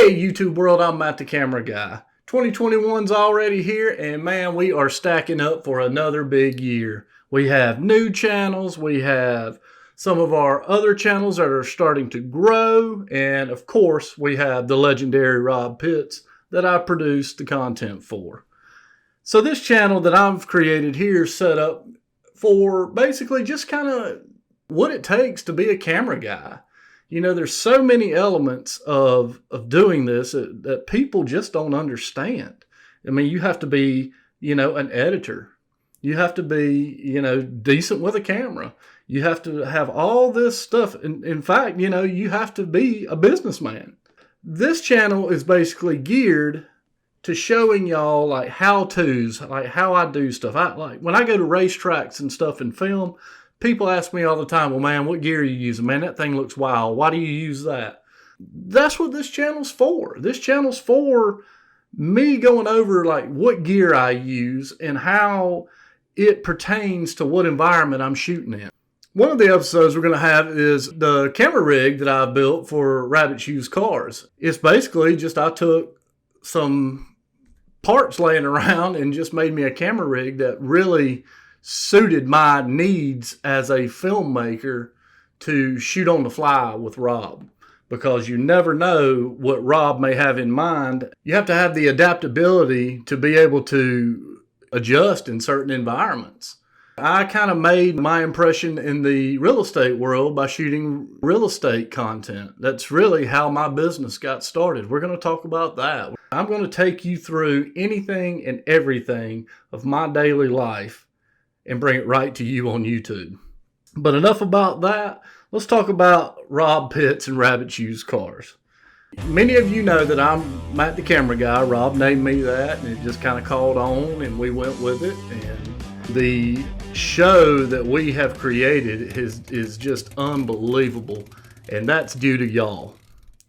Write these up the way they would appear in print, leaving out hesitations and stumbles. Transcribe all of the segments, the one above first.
Hey YouTube world, I'm Matt the Camera Guy. 2021's already here, and man, we are stacking up for another big year. We have new channels, we have some of our other channels that are starting to grow, and of course we have the legendary Rob Pitts that I produce the content for. So this channel that I've created here is set up for basically just kind of what it takes to be a camera guy. You know, there's so many elements of doing this that people just don't understand. I mean, you have to be, an editor. You have to be, decent with a camera. You have to have all this stuff. In fact, you have to be a businessman. This channel is basically geared to showing y'all like how-tos, like how I do stuff. Like when I go to racetracks and stuff and film, people ask me all the time, well, man, what gear are you using? Man, that thing looks wild. Why do you use that? That's what this channel's for. This channel's for me going over like what gear I use and how it pertains to what environment I'm shooting in. One of the episodes we're going to have is the camera rig that I built for Rabbit's Used Cars. It's basically just I took some parts laying around and just made me a camera rig that really suited my needs as a filmmaker to shoot on the fly with Rob, because you never know what Rob may have in mind. You have to have the adaptability to be able to adjust in certain environments. I kind of made my impression in the real estate world by shooting real estate content. That's really how my business got started. We're going to talk about that. I'm going to take you through anything and everything of my daily life and bring it right to you on YouTube. But enough about that. Let's talk about Rob Pitts and Rabbit's Used Cars. Many of you know that I'm Matt the Camera Guy. Rob named me that, and it just kind of called on, and we went with it. And the show that we have created is just unbelievable, and that's due to y'all.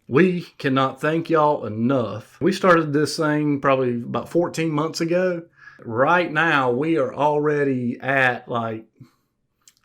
We cannot thank y'all enough. We started this thing probably about 14 months ago. Right now, we are already at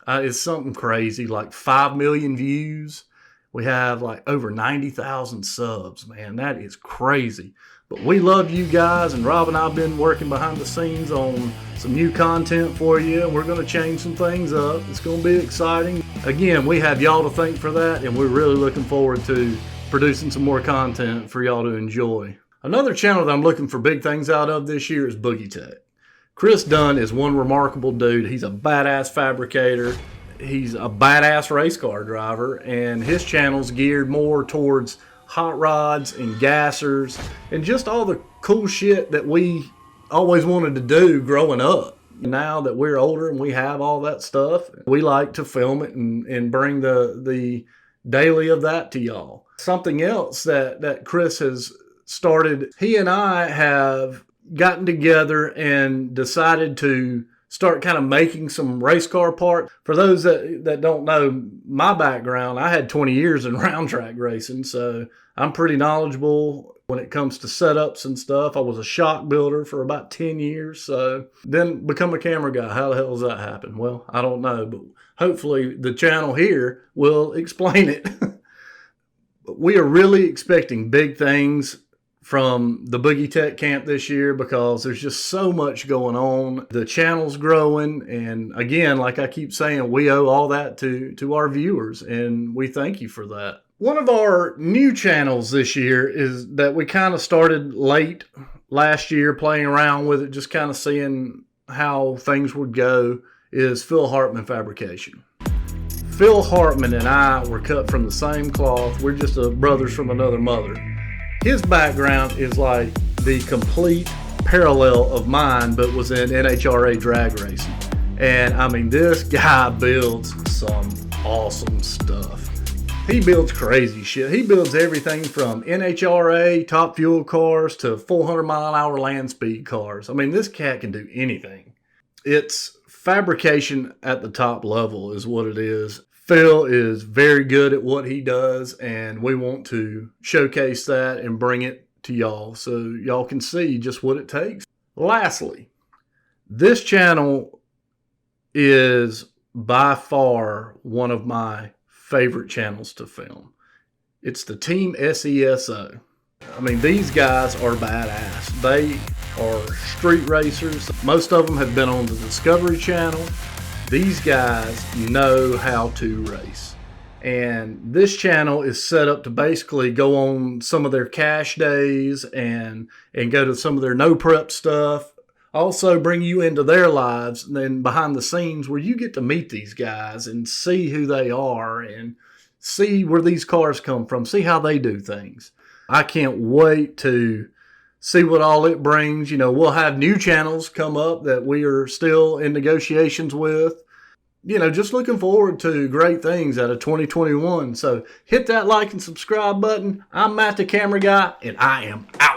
it's something crazy, like 5 million views. We have like over 90,000 subs, man. That is crazy. But we love you guys, and Rob and I have been working behind the scenes on some new content for you. We're going to change some things up. It's going to be exciting. Again, we have y'all to thank for that, and we're really looking forward to producing some more content for y'all to enjoy. Another channel that I'm looking for big things out of this year is Boogie Tech. Chris Dunn is one remarkable dude. He's a badass fabricator. He's a badass race car driver, and his channel's geared more towards hot rods and gassers and just all the cool shit that we always wanted to do growing up. Now that we're older and we have all that stuff, we like to film it and bring the daily of that to y'all. Something else that Chris has started, he and I have gotten together and decided to start kind of making some race car parts. For those that don't know my background, I had 20 years in round track racing, so I'm pretty knowledgeable when it comes to setups and stuff. I was a shock builder for about 10 years, so then become a camera guy. How the hell does that happen? Well, I don't know, but hopefully the channel here will explain it. We are really expecting big things from the Boogie Tech camp this year because there's just so much going on. The channel's growing, and again, like I keep saying, we owe all that to our viewers, and we thank you for that. One of our new channels this year is that we kind of started late last year, playing around with it, just kind of seeing how things would go, is Phil Hartman Fabrication. Phil Hartman and I were cut from the same cloth. We're just brothers from another mother. His background is like the complete parallel of mine, but was in NHRA drag racing. And I mean, this guy builds some awesome stuff. He builds crazy shit. He builds everything from NHRA top fuel cars to 400-mile-an-hour land speed cars. I mean, this cat can do anything. It's fabrication at the top level is what it is. Phil is very good at what he does, and we want to showcase that and bring it to y'all so y'all can see just what it takes. Lastly, this channel is by far one of my favorite channels to film. It's the Team SESO. I mean, these guys are badass. They are street racers. Most of them have been on the Discovery Channel. These guys know how to race. And this channel is set up to basically go on some of their cash days and go to some of their no prep stuff. Also bring you into their lives and then behind the scenes where you get to meet these guys and see who they are and see where these cars come from, see how they do things. I can't wait to see what all it brings. You know, we'll have new channels come up that we are still in negotiations with. You know, just looking forward to great things out of 2021. So hit that like and subscribe button. I'm Matt the Camera Guy, and I am out.